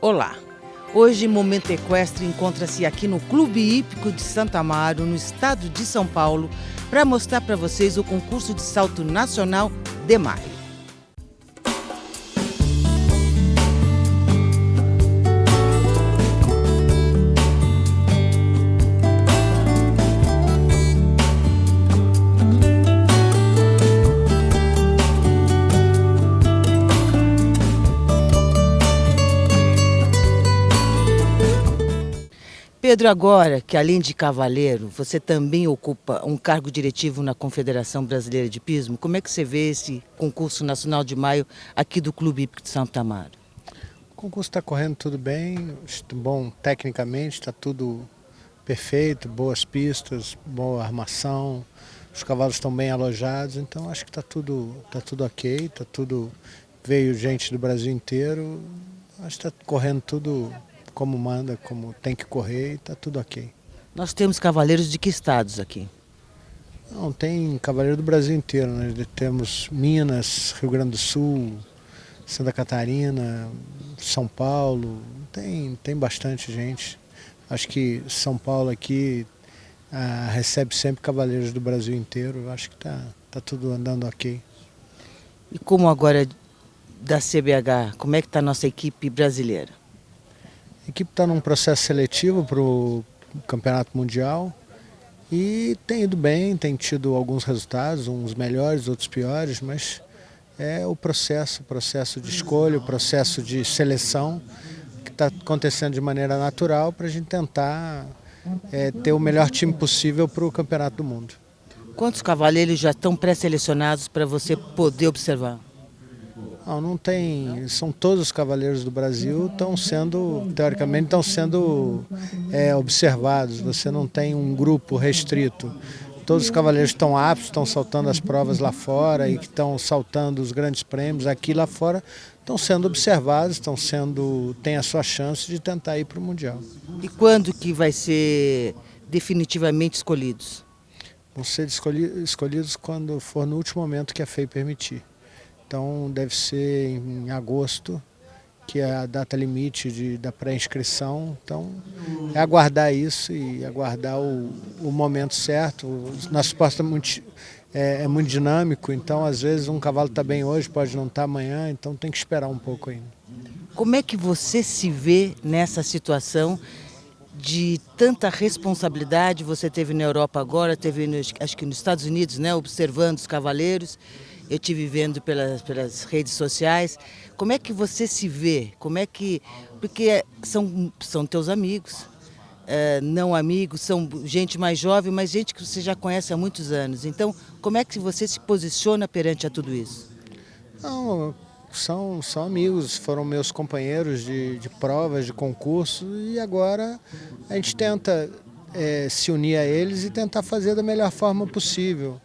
Olá! Hoje, Momento Equestre encontra-se aqui no Clube Hípico de Santo Amaro, no estado de São Paulo, para mostrar para vocês o concurso de salto nacional de maio. Pedro, agora que além de cavaleiro, você também ocupa um cargo diretivo na Confederação Brasileira de Hipismo, como é que você vê esse concurso nacional de maio aqui do Clube Hípico de Santo Amaro? O concurso está correndo tudo bem, bom tecnicamente, está tudo perfeito, boas pistas, boa armação, os cavalos estão bem alojados, então acho que está tudo ok, veio gente do Brasil inteiro, acho que está correndo tudo como manda, como tem que correr, e está tudo ok. Nós temos cavaleiros de que estados aqui? Não, tem cavaleiro do Brasil inteiro, nós temos Minas, Rio Grande do Sul, Santa Catarina, São Paulo, tem bastante gente. Acho que São Paulo aqui recebe sempre cavaleiros do Brasil inteiro, acho que tá tudo andando ok. E como agora da CBH, como é que está a nossa equipe brasileira? A equipe está num processo seletivo para o Campeonato Mundial e tem ido bem, tem tido alguns resultados, uns melhores, outros piores, mas é o processo de escolha, o processo de seleção que está acontecendo de maneira natural para a gente tentar ter o melhor time possível para o Campeonato do Mundo. Quantos cavaleiros já estão pré-selecionados para você poder observar? Não tem, são todos os cavaleiros do Brasil teoricamente estão sendo observados, você não tem um grupo restrito. Todos os cavaleiros estão aptos, estão saltando as provas lá fora e que estão saltando os grandes prêmios aqui lá fora, estão sendo observados, têm a sua chance de tentar ir para o Mundial. E quando que vai ser definitivamente escolhidos? Vão ser escolhidos quando for no último momento que a FEI permitir. Então deve ser em agosto, que é a data limite da pré-inscrição. Então é aguardar isso e aguardar o momento certo. O nosso esporte é muito dinâmico, então às vezes um cavalo está bem hoje, pode não estar amanhã, então tem que esperar um pouco ainda. Como é que você se vê nessa situação de tanta responsabilidade? Você teve na Europa agora, teve acho que nos Estados Unidos, né, observando os cavaleiros. Eu estive vendo pelas redes sociais. Como é que você se vê? Porque são teus amigos, não amigos, são gente mais jovem, mas gente que você já conhece há muitos anos. Então, como é que você se posiciona perante a tudo isso? Não, são amigos, foram meus companheiros de provas, de concurso, e agora a gente tenta se unir a eles e tentar fazer da melhor forma possível.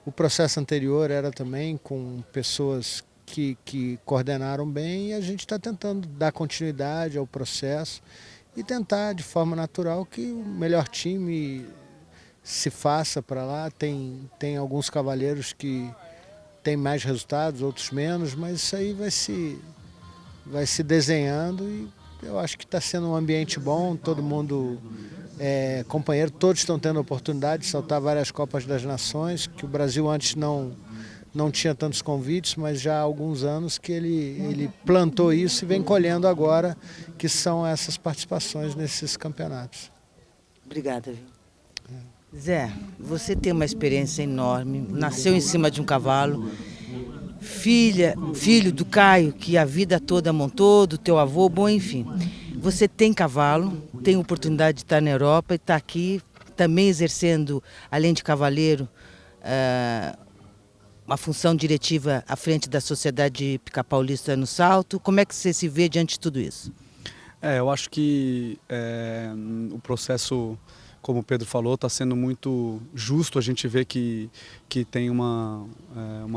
O processo anterior era também com pessoas que coordenaram bem e a gente está tentando dar continuidade ao processo e tentar de forma natural que o melhor time se faça para lá. Tem alguns cavaleiros que têm mais resultados, outros menos, mas isso aí vai se desenhando e eu acho que está sendo um ambiente bom, todo mundo companheiro, todos estão tendo a oportunidade de saltar várias Copas das Nações, que o Brasil antes não tinha tantos convites, mas já há alguns anos que ele plantou isso e vem colhendo agora, que são essas participações nesses campeonatos. Obrigada, viu? Zé, você tem uma experiência enorme, nasceu em cima de um cavalo, filho do Caio, que a vida toda montou, do teu avô, bom, enfim. Você tem cavalo, tem oportunidade de estar na Europa e está aqui também exercendo, além de cavaleiro, uma função diretiva à frente da Sociedade Hípica Paulista no Salto. Como é que você se vê diante de tudo isso? Eu acho que o processo, como o Pedro falou, está sendo muito justo. A gente vê que tem uma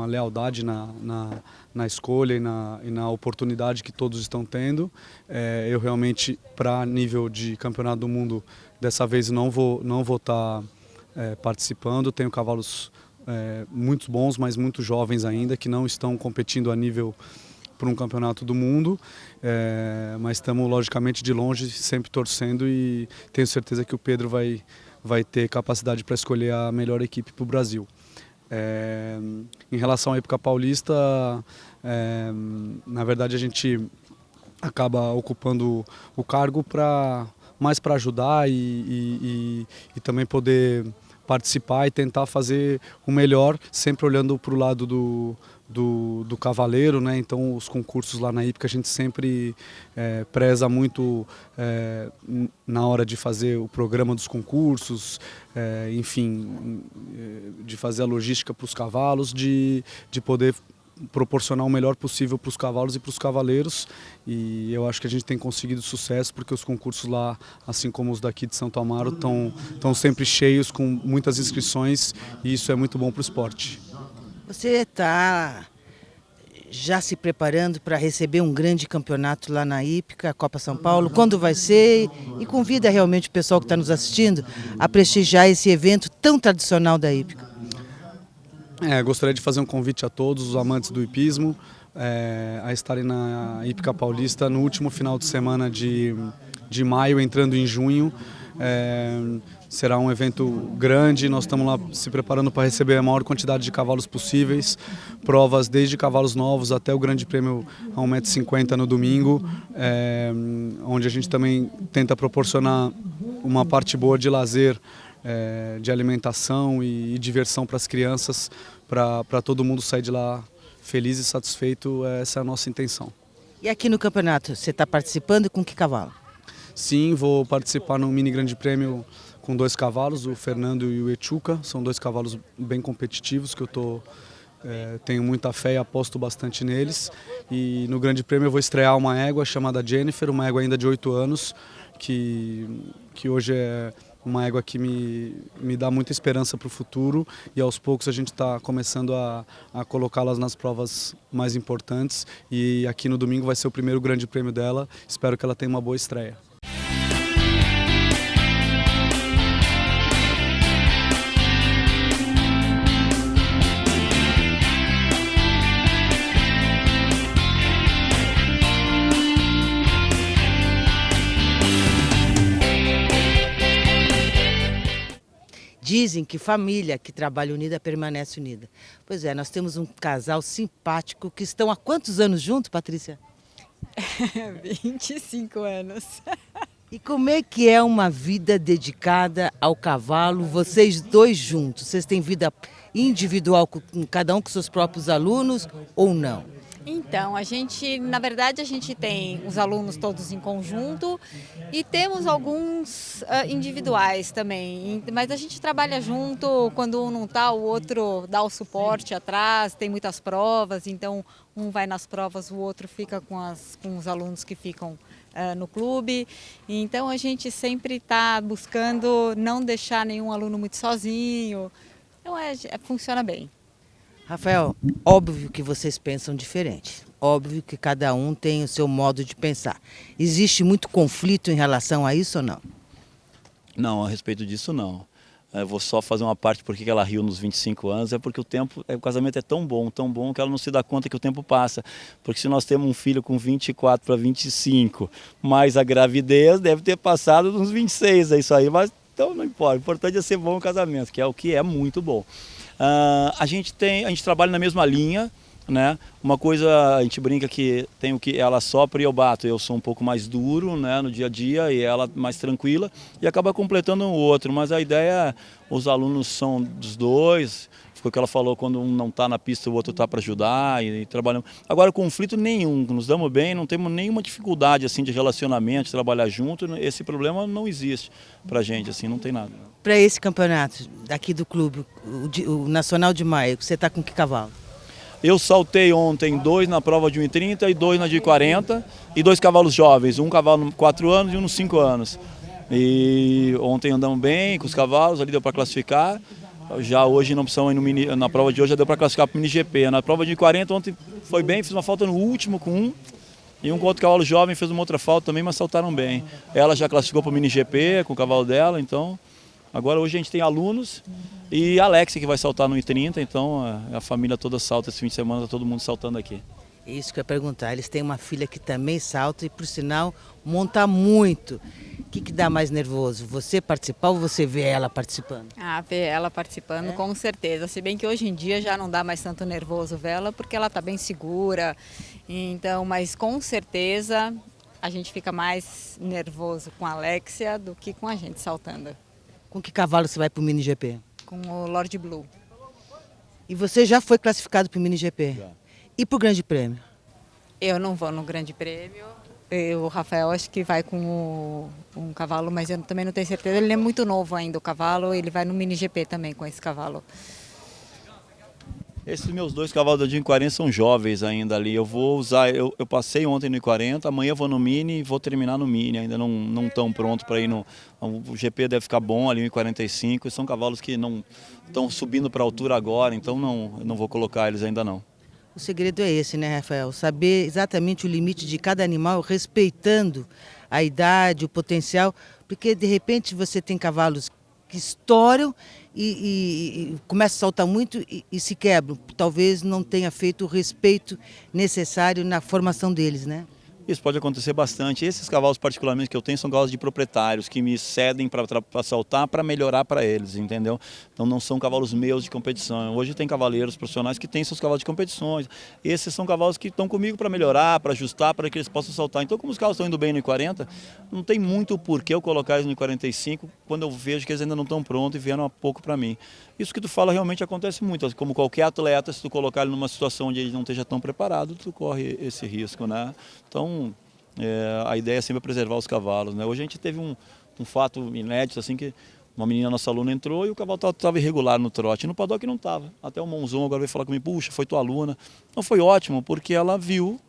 lealdade na escolha e na oportunidade que todos estão tendo. Eu realmente, para nível de campeonato do mundo, dessa vez não vou estar participando. Tenho cavalos muito bons, mas muito jovens ainda, que não estão competindo a nível para um campeonato do mundo, mas estamos logicamente de longe, sempre torcendo, e tenho certeza que o Pedro vai ter capacidade para escolher a melhor equipe para o Brasil. Em relação à época paulista, na verdade a gente acaba ocupando o cargo mais para ajudar e também poder participar e tentar fazer o melhor, sempre olhando para o lado do cavaleiro, né? Então os concursos lá na Hípica a gente sempre preza muito na hora de fazer o programa dos concursos, enfim, de fazer a logística para os cavalos, de poder proporcionar o melhor possível para os cavalos e para os cavaleiros, e eu acho que a gente tem conseguido sucesso porque os concursos lá, assim como os daqui de Santo Amaro, estão sempre cheios, com muitas inscrições, e isso é muito bom para o esporte. Você está já se preparando para receber um grande campeonato lá na Hípica, a Copa São Paulo, quando vai ser? E convida realmente o pessoal que está nos assistindo a prestigiar esse evento tão tradicional da Hípica. Gostaria de fazer um convite a todos os amantes do hipismo a estarem na Hípica Paulista no último final de semana de maio, entrando em junho. Será um evento grande, nós estamos lá se preparando para receber a maior quantidade de cavalos possíveis, provas desde cavalos novos até o Grande Prêmio a 1,50 m no domingo, onde a gente também tenta proporcionar uma parte boa de lazer, de alimentação e diversão para as crianças, para todo mundo sair de lá feliz e satisfeito. Essa é a nossa intenção. E aqui no campeonato, você está participando com que cavalo? Sim, vou participar no mini grande prêmio com 2 cavalos, o Fernando e o Echuca. São 2 cavalos bem competitivos que eu tenho muita fé e aposto bastante neles. E no grande prêmio eu vou estrear uma égua chamada Jennifer, uma égua ainda de 8 anos, que hoje é uma égua que me dá muita esperança para o futuro, e aos poucos a gente está começando a colocá-las nas provas mais importantes, e aqui no domingo vai ser o primeiro grande prêmio dela. Espero que ela tenha uma boa estreia. Dizem que família que trabalha unida permanece unida. Pois é, nós temos um casal simpático que estão há quantos anos juntos, Patrícia? 25 anos. E como é que é uma vida dedicada ao cavalo, vocês dois juntos? Vocês têm vida individual, cada um com seus próprios alunos ou não? Então, na verdade, a gente tem os alunos todos em conjunto e temos alguns individuais também, mas a gente trabalha junto, quando um não está, o outro dá o suporte atrás, tem muitas provas, então um vai nas provas, o outro fica com os alunos que ficam no clube. Então a gente sempre está buscando não deixar nenhum aluno muito sozinho, então funciona bem. Rafael, óbvio que vocês pensam diferente, óbvio que cada um tem o seu modo de pensar. Existe muito conflito em relação a isso ou não? Não, a respeito disso não. Eu vou só fazer uma parte porque ela riu nos 25 anos, é porque o casamento é tão bom que ela não se dá conta que o tempo passa. Porque se nós temos um filho com 24 para 25, mais a gravidez, deve ter passado uns 26, é isso aí, mas então não importa. O importante é ser bom o casamento, que é o que é muito bom. A gente trabalha na mesma linha, né? Uma coisa, a gente brinca que tem o que ela sopra e eu bato. Eu sou um pouco mais duro, né, no dia a dia, e ela mais tranquila, e acaba completando o outro. Mas a ideia, os alunos são dos dois. Foi o que ela falou, quando um não está na pista, o outro está para ajudar, e trabalhamos. Agora, conflito nenhum, nos damos bem, não temos nenhuma dificuldade assim de relacionamento, de trabalhar junto. Esse problema não existe para a gente, assim, não tem nada. Para esse campeonato daqui do clube, o Nacional de Maio, você está com que cavalo? Eu saltei ontem 2 na prova de 1,30 e 2 na de 40, e 2 cavalos jovens, um cavalo nos 4 anos e um nos 5 anos. E ontem andamos bem com os cavalos, ali deu para classificar. Já hoje não precisamos ir na prova de hoje, já deu para classificar para o mini GP. Na prova de 40 ontem foi bem, fiz uma falta no último com um, e um com outro cavalo jovem fez uma outra falta também, mas saltaram bem. Ela já classificou para o mini GP com o cavalo dela, então agora hoje a gente tem alunos e a Alexia que vai saltar no 1,30, então a família toda salta esse fim de semana, tá todo mundo saltando aqui. É isso que eu ia perguntar. Eles têm uma filha que também salta e, por sinal, monta muito. O que dá mais nervoso? Você participar ou você ver ela participando? Ah, ver ela participando, com certeza. Se bem que hoje em dia já não dá mais tanto nervoso ver ela, porque ela está bem segura. Então, mas com certeza a gente fica mais nervoso com a Alexia do que com a gente saltando. Com que cavalo você vai para o Mini GP? Com o Lord Blue. E você já foi classificado para o Mini GP? Já. E para o Grande Prêmio? Eu não vou no Grande Prêmio. O Rafael acho que vai com um cavalo, mas eu também não tenho certeza. Ele é muito novo ainda, o cavalo. Ele vai no Mini GP também com esse cavalo. Esses meus 2 cavalos da Dinho 40 são jovens ainda ali. Eu vou usar, eu passei ontem no I40, amanhã eu vou no Mini e vou terminar no Mini. Ainda não estão prontos para ir no... O GP deve ficar bom ali, no I45. São cavalos que não estão subindo para a altura agora, então não vou colocar eles ainda não. O segredo é esse, né, Rafael? Saber exatamente o limite de cada animal, respeitando a idade, o potencial, porque de repente você tem cavalos que estouram e começam a saltar muito e se quebram. Talvez não tenha feito o respeito necessário na formação deles, né? Isso pode acontecer bastante. Esses cavalos particularmente que eu tenho são cavalos de proprietários que me cedem para saltar para melhorar para eles, entendeu? Então não são cavalos meus de competição. Hoje tem cavaleiros profissionais que têm seus cavalos de competições. Esses são cavalos que estão comigo para melhorar, para ajustar, para que eles possam saltar. Então como os cavalos estão indo bem no I40, não tem muito porquê eu colocar eles no I45 quando eu vejo que eles ainda não estão prontos e vieram há pouco para mim. Isso que tu fala realmente acontece muito. Como qualquer atleta, se tu colocar ele numa situação onde ele não esteja tão preparado, tu corre esse risco, né? Então, a ideia é sempre preservar os cavalos, né? Hoje a gente teve um fato inédito, assim, que uma menina, nossa aluna, entrou e o cavalo estava irregular no trote. No paddock não estava. Até o Monzon agora veio falar comigo, puxa, foi tua aluna. Não, foi ótimo, porque ela viu,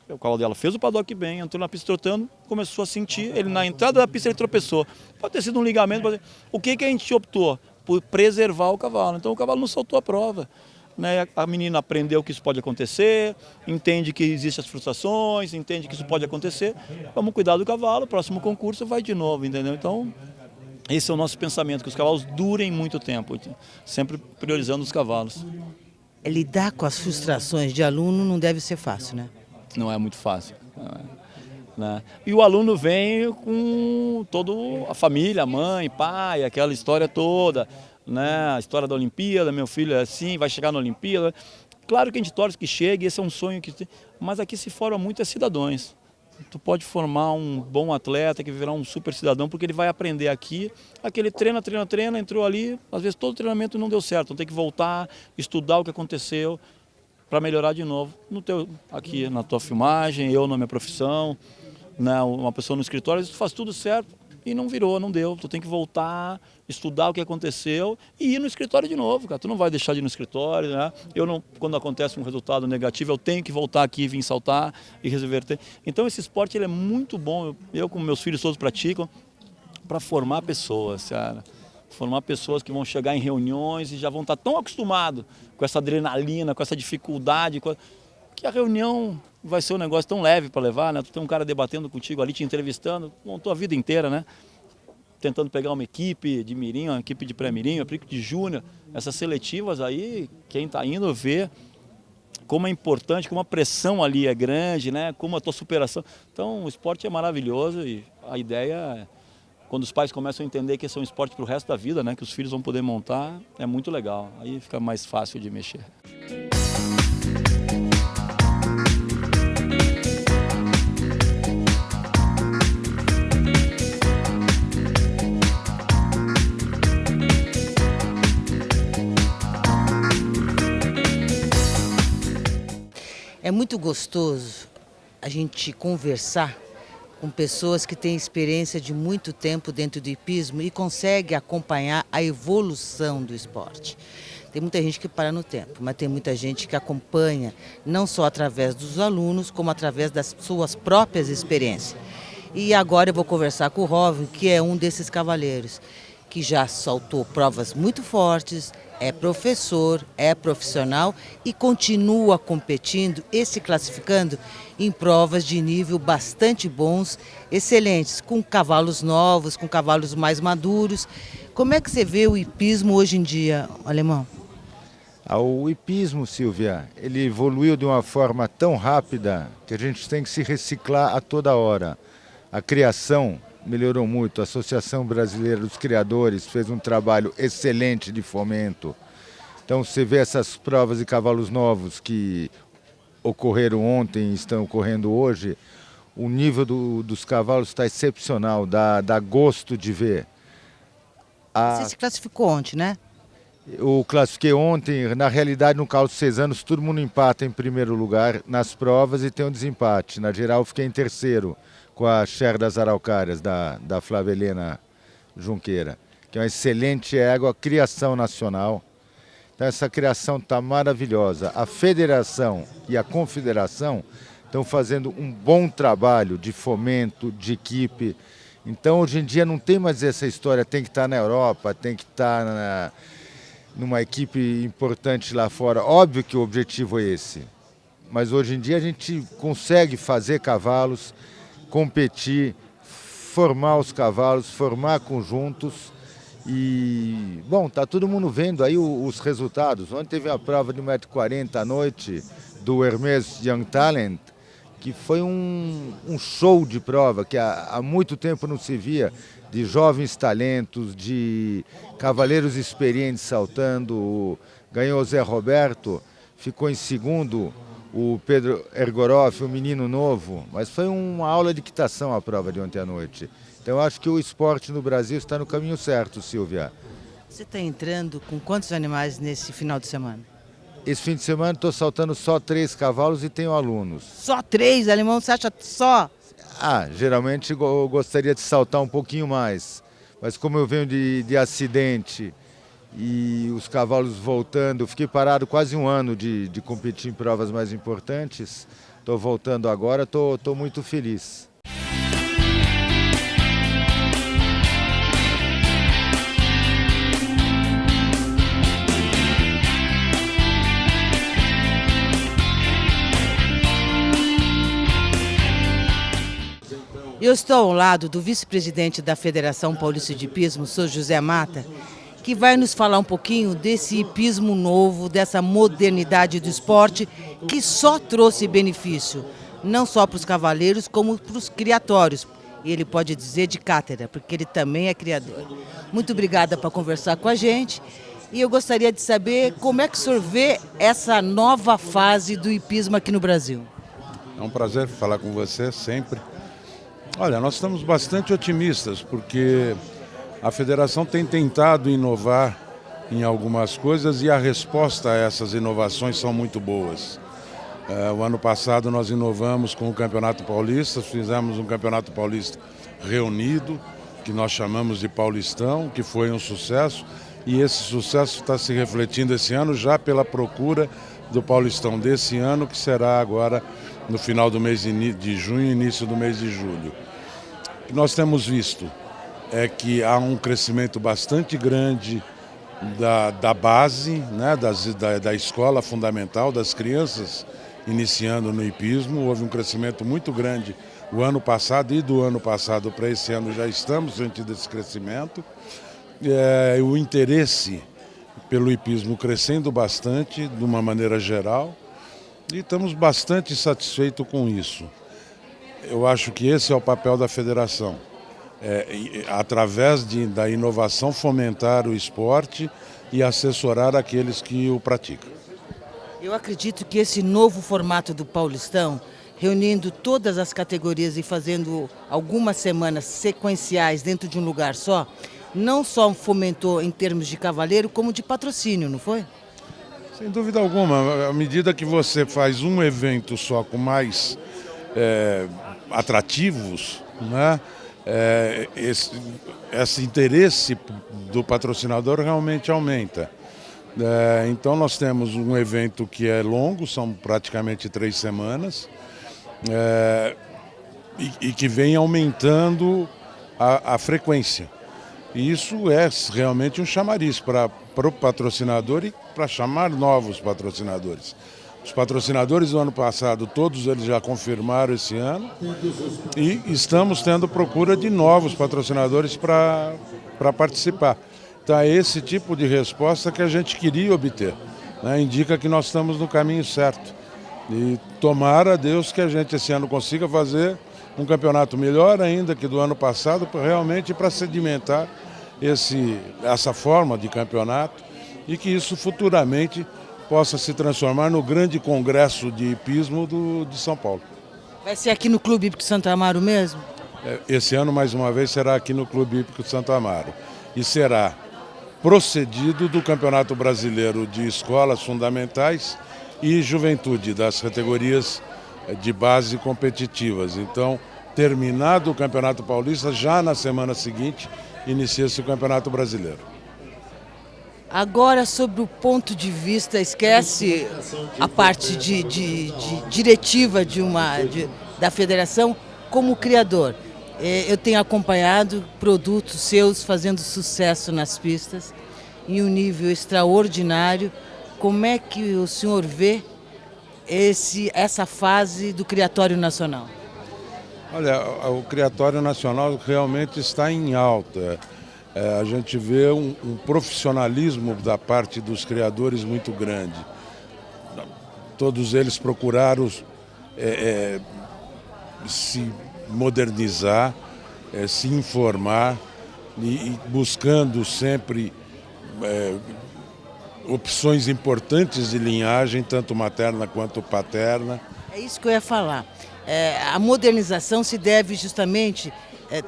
o cavalo dela fez o paddock bem, entrou na pista trotando, começou a sentir, ele na entrada da pista ele tropeçou. Pode ter sido um ligamento, o que a gente optou? Por preservar o cavalo. Então o cavalo não saltou a prova. Né? A menina aprendeu que isso pode acontecer, entende que existem as frustrações, entende que isso pode acontecer. Vamos cuidar do cavalo, próximo concurso vai de novo, entendeu? Então, esse é o nosso pensamento, que os cavalos durem muito tempo, sempre priorizando os cavalos. Lidar com as frustrações de aluno não deve ser fácil, né? Não é muito fácil. Né? E o aluno vem com toda a família, mãe, pai, aquela história toda, né? A história da Olimpíada, meu filho é assim, vai chegar na Olimpíada. Claro que a gente torce que chegue, esse é um sonho que tem, mas aqui se forma muitos cidadãos. Tu pode formar um bom atleta que virá um super cidadão, porque ele vai aprender aqui, aquele treina, entrou ali, às vezes todo o treinamento não deu certo, então tem que voltar, estudar o que aconteceu para melhorar de novo. Aqui na tua filmagem, eu na minha profissão, né, uma pessoa no escritório, tu faz tudo certo e não virou, não deu. Tu tem que voltar, estudar o que aconteceu e ir no escritório de novo, cara. Tu não vai deixar de ir no escritório, né? Eu não, quando acontece um resultado negativo, eu tenho que voltar aqui, vir saltar e reverter. Então esse esporte ele é muito bom. Eu com meus filhos todos praticam para formar pessoas, cara. Formar pessoas que vão chegar em reuniões e já vão estar tão acostumados com essa adrenalina, com essa dificuldade, que a reunião vai ser um negócio tão leve para levar, né? Tu tem um cara debatendo contigo ali, te entrevistando, montou a vida inteira, né? Tentando pegar uma equipe de mirim, uma equipe de pré-mirim, uma equipe de júnior. Essas seletivas aí, quem está indo ver como é importante, como a pressão ali é grande, né? Como a tua superação. Então o esporte é maravilhoso e a ideia é, quando os pais começam a entender que esse é um esporte para o resto da vida, né? Que os filhos vão poder montar, é muito legal. Aí fica mais fácil de mexer. É muito gostoso a gente conversar com pessoas que têm experiência de muito tempo dentro do hipismo e conseguem acompanhar a evolução do esporte. Tem muita gente que para no tempo, mas tem muita gente que acompanha não só através dos alunos, como através das suas próprias experiências. E agora eu vou conversar com o Rovin, que é um desses cavaleiros, que já saltou provas muito fortes, é professor, é profissional e continua competindo e se classificando em provas de nível bastante bons, excelentes, com cavalos novos, com cavalos mais maduros. Como é que você vê o hipismo hoje em dia, Alemão? O hipismo, Silvia, ele evoluiu de uma forma tão rápida que a gente tem que se reciclar a toda hora. A criação melhorou muito, a Associação Brasileira dos Criadores fez um trabalho excelente de fomento. Então você vê essas provas de cavalos novos que ocorreram ontem e estão ocorrendo hoje, o nível dos cavalos está excepcional, dá gosto de ver. Você se classificou ontem, né? Eu classifiquei ontem, na realidade no Carlos 6 anos todo mundo empata em primeiro lugar nas provas e tem um desempate. Na geral fiquei em terceiro com a Cher das Araucárias, da Flávia Helena Junqueira, que é uma excelente égua, criação nacional. Então essa criação está maravilhosa. A federação e a confederação estão fazendo um bom trabalho de fomento, de equipe. Então hoje em dia não tem mais essa história, tem que estar na Europa, tem que estar numa equipe importante lá fora. Óbvio que o objetivo é esse, mas hoje em dia a gente consegue fazer cavalos, competir, formar os cavalos, formar conjuntos e, bom, tá todo mundo vendo aí os resultados. Ontem teve a prova de 1,40 m à noite do Hermes Young Talent, que foi um show de prova que há muito tempo não se via, de jovens talentos, de cavaleiros experientes saltando. Ganhou o Zé Roberto, ficou em segundo o Pedro Ergoroff, um menino novo, mas foi uma aula de equitação a prova de ontem à noite. Então eu acho que o esporte no Brasil está no caminho certo, Silvia. Você está entrando com quantos animais nesse final de semana? Esse fim de semana estou saltando só 3 cavalos e tenho alunos. Só 3, alemão, você acha só? Geralmente eu gostaria de saltar um pouquinho mais, mas como eu venho de acidente e os cavalos voltando, eu fiquei parado quase um ano de competir em provas mais importantes, estou voltando agora, estou muito feliz. Eu estou ao lado do vice-presidente da Federação Paulista de Hipismo, Sr. José Mata, que vai nos falar um pouquinho desse hipismo novo, dessa modernidade do esporte, que só trouxe benefício, não só para os cavaleiros, como para os criatórios. E ele pode dizer de cátedra, porque ele também é criador. Muito obrigada por conversar com a gente. E eu gostaria de saber como é que o senhor vê essa nova fase do hipismo aqui no Brasil. É um prazer falar com você sempre. Olha, nós estamos bastante otimistas, porque a federação tem tentado inovar em algumas coisas e a resposta a essas inovações são muito boas. O ano passado nós inovamos com o Campeonato Paulista, fizemos um Campeonato Paulista reunido, que nós chamamos de Paulistão, que foi um sucesso, e esse sucesso está se refletindo esse ano já pela procura do Paulistão desse ano, que será agora no final do mês de junho e início do mês de julho. O que nós temos visto é que há um crescimento bastante grande da base, né, da escola fundamental, das crianças iniciando no hipismo. Houve um crescimento muito grande o ano passado e do ano passado para esse ano já estamos sentindo esse crescimento. O interesse pelo hipismo crescendo bastante, de uma maneira geral, e estamos bastante satisfeitos com isso. Eu acho que esse é o papel da federação, através da inovação, fomentar o esporte e assessorar aqueles que o praticam. Eu acredito que esse novo formato do Paulistão, reunindo todas as categorias e fazendo algumas semanas sequenciais dentro de um lugar só, não só fomentou em termos de cavaleiro, como de patrocínio, não foi? Sem dúvida alguma. À medida que você faz um evento só com mais atrativos, né, esse interesse do patrocinador realmente aumenta. Então nós temos um evento que é longo, são praticamente 3 semanas, e que vem aumentando a frequência. E isso é realmente um chamariz para o patrocinador e para chamar novos patrocinadores. Os patrocinadores do ano passado, todos eles já confirmaram esse ano, e estamos tendo procura de novos patrocinadores para participar. Então é esse tipo de resposta que a gente queria obter. né, indica que nós estamos no caminho certo. E tomara a Deus que a gente esse ano consiga fazer um campeonato melhor ainda que do ano passado, realmente para sedimentar essa forma de campeonato e que isso futuramente possa se transformar no grande congresso de hipismo de São Paulo. Vai ser aqui no Clube Hípico Santo Amaro mesmo? Esse ano, mais uma vez, será aqui no Clube Hípico Santo Amaro. E será procedido do Campeonato Brasileiro de Escolas Fundamentais e Juventude, das categorias de base competitivas. Então, terminado o Campeonato Paulista, já na semana seguinte, inicia-se o Campeonato Brasileiro. Agora, sobre o ponto de vista, esquece a parte de diretiva da federação, como criador. Eu tenho acompanhado produtos seus fazendo sucesso nas pistas, em um nível extraordinário. Como é que o senhor vê essa fase do Criatório Nacional? Olha, o Criatório Nacional realmente está em alta. A gente vê um profissionalismo da parte dos criadores muito grande. Todos eles procuraram se modernizar, se informar e buscando sempre opções importantes de linhagem, tanto materna quanto paterna. É isso que eu ia falar. A modernização se deve justamente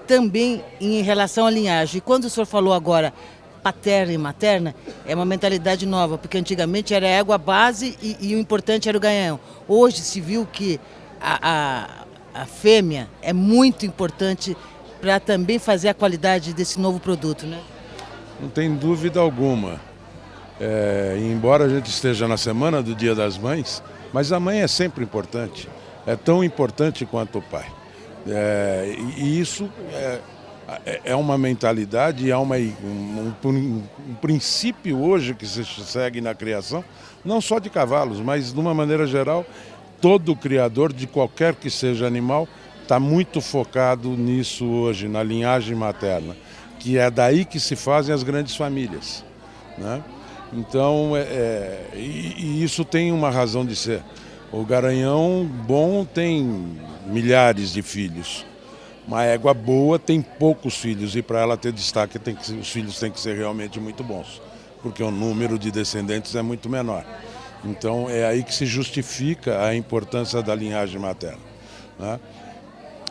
também em relação à linhagem. E quando o senhor falou agora paterna e materna, é uma mentalidade nova, porque antigamente era a égua base e o importante era o ganhão. Hoje se viu que a fêmea é muito importante para também fazer a qualidade desse novo produto, né? Não tem dúvida alguma. Embora a gente esteja na semana do Dia das Mães, mas a mãe é sempre importante. É tão importante quanto o pai. E isso é uma mentalidade, é um princípio hoje que se segue na criação, não só de cavalos, mas de uma maneira geral, todo criador de qualquer que seja animal está muito focado nisso hoje, na linhagem materna, que é daí que se fazem as grandes famílias, né? Então, e isso tem uma razão de ser. O garanhão bom tem milhares de filhos. Uma égua boa tem poucos filhos e para ela ter destaque os filhos têm que ser realmente muito bons, porque o número de descendentes é muito menor. Então é aí que se justifica a importância da linhagem materna, né?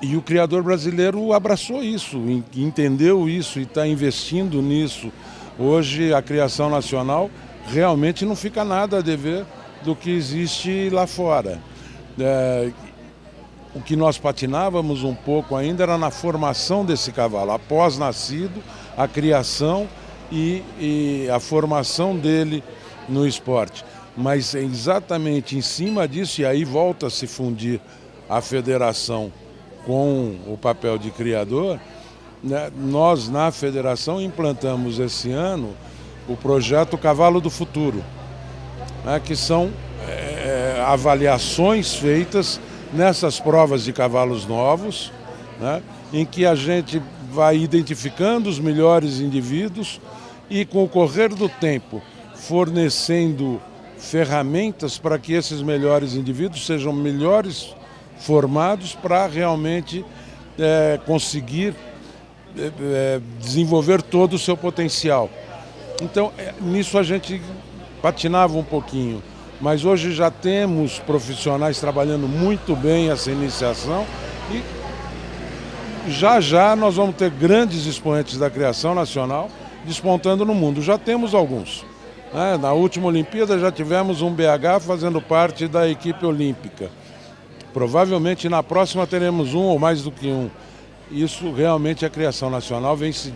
E o criador brasileiro abraçou isso, entendeu isso e está investindo nisso. Hoje a criação nacional realmente não fica nada a dever do que existe lá fora. O que nós patinávamos um pouco ainda era na formação desse cavalo, após nascido, a criação e a formação dele no esporte. Mas é exatamente em cima disso, e aí volta a se fundir a federação com o papel de criador, né? Nós na federação implantamos esse ano o projeto Cavalo do Futuro, né? Que são avaliações feitas nessas provas de cavalos novos, né? Em que a gente vai identificando os melhores indivíduos e, com o correr do tempo, fornecendo ferramentas para que esses melhores indivíduos sejam melhores formados para realmente conseguir desenvolver todo o seu potencial. Então, nisso a gente patinava um pouquinho, mas hoje já temos profissionais trabalhando muito bem essa iniciação e já nós vamos ter grandes expoentes da criação nacional despontando no mundo. Já temos alguns. Na última Olimpíada já tivemos um BH fazendo parte da equipe olímpica. Provavelmente na próxima teremos um ou mais do que um. Isso realmente a criação nacional vem se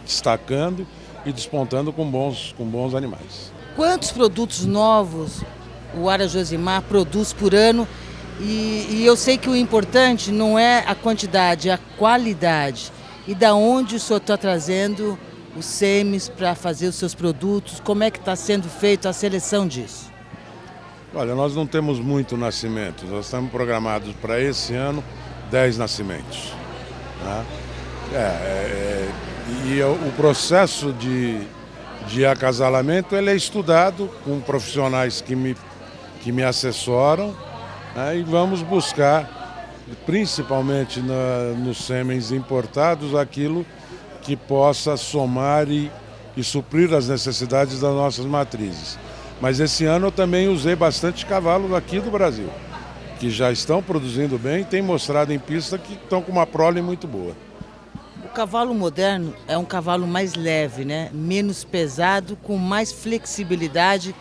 destacando e despontando com bons animais. Quantos produtos novos o Ara Josimar produz por ano? E eu sei que o importante não é a quantidade, é a qualidade. E da onde o senhor está trazendo os semes para fazer os seus produtos? Como é que está sendo feita a seleção disso? Olha, nós não temos muito nascimentos. Nós estamos programados para esse ano 10 nascimentos, né? E o processo de de acasalamento, ele é estudado com profissionais que me assessoram, né, e vamos buscar, principalmente nos sêmens importados, aquilo que possa somar e suprir as necessidades das nossas matrizes. Mas esse ano eu também usei bastante cavalo aqui do Brasil, que já estão produzindo bem e têm mostrado em pista que estão com uma prole muito boa. O cavalo moderno é um cavalo mais leve, né? Menos pesado, com mais flexibilidade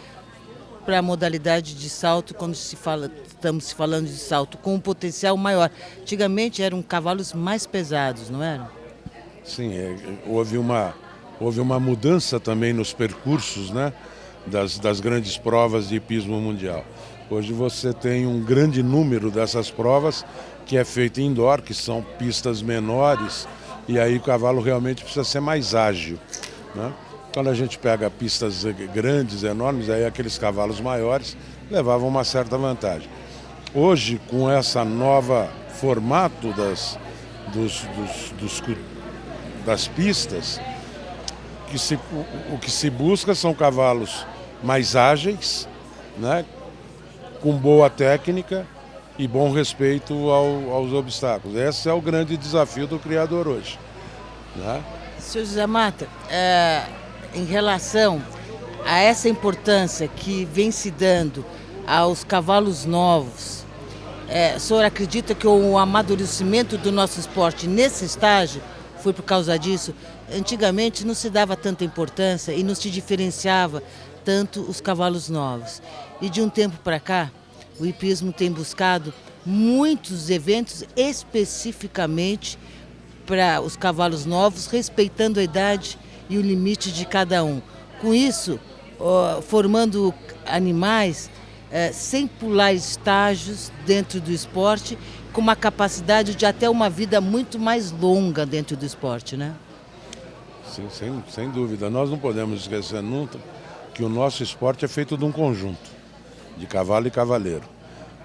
para a modalidade de salto, quando estamos falando de salto, com um potencial maior. Antigamente eram cavalos mais pesados, não eram? Sim, houve uma mudança também nos percursos, né, das grandes provas de hipismo mundial. Hoje você tem um grande número dessas provas que é feito indoor, que são pistas menores, e aí o cavalo realmente precisa ser mais ágil, né? Quando a gente pega pistas grandes, enormes, aí aqueles cavalos maiores levavam uma certa vantagem. Hoje, com essa nova formato das pistas, o que se busca são cavalos mais ágeis, né, com boa técnica e bom respeito aos obstáculos. Esse é o grande desafio do criador hoje, né? Senhor José Mata, em relação a essa importância que vem se dando aos cavalos novos, o senhor acredita que o amadurecimento do nosso esporte nesse estágio foi por causa disso? Antigamente não se dava tanta importância e não se diferenciava tanto os cavalos novos. E de um tempo para cá, o hipismo tem buscado muitos eventos especificamente para os cavalos novos, respeitando a idade e o limite de cada um. Com isso, formando animais sem pular estágios dentro do esporte, com uma capacidade de até uma vida muito mais longa dentro do esporte, né? Sim, sem dúvida. Nós não podemos esquecer nunca que o nosso esporte é feito de um conjunto, de cavalo e cavaleiro.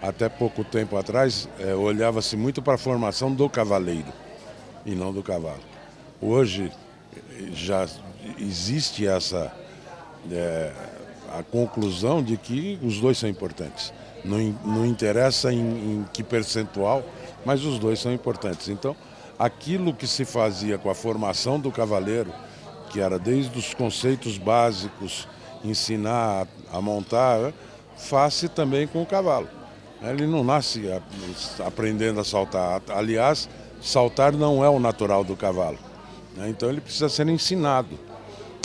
Até pouco tempo atrás, olhava-se muito para a formação do cavaleiro e não do cavalo. Hoje já existe a conclusão de que os dois são importantes. Não interessa em que percentual, mas os dois são importantes. Então, aquilo que se fazia com a formação do cavaleiro, que era desde os conceitos básicos, ensinar a montar, faz-se também com o cavalo. Ele não nasce aprendendo a saltar. Aliás, saltar não é o natural do cavalo, né? Então ele precisa ser ensinado.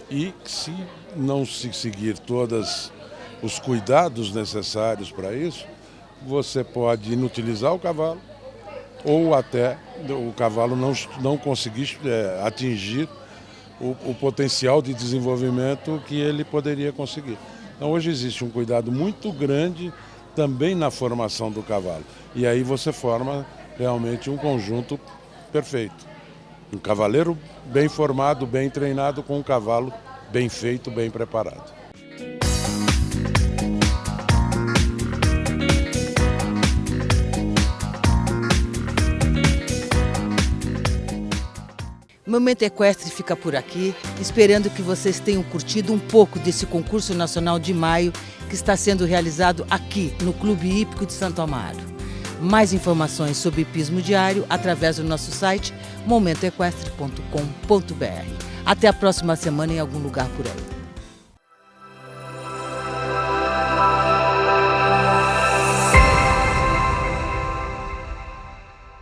E se não se seguir todos os cuidados necessários para isso, você pode inutilizar o cavalo ou até o cavalo não conseguir atingir o potencial de desenvolvimento que ele poderia conseguir. Então hoje existe um cuidado muito grande também na formação do cavalo. E aí você forma realmente um conjunto perfeito. Um cavaleiro bem formado, bem treinado, com um cavalo bem feito, bem preparado. O Momento Equestre fica por aqui, esperando que vocês tenham curtido um pouco desse concurso nacional de maio que está sendo realizado aqui no Clube Hípico de Santo Amaro. Mais informações sobre hipismo diário através do nosso site momentoequestre.com.br. Até a próxima semana em algum lugar por aí.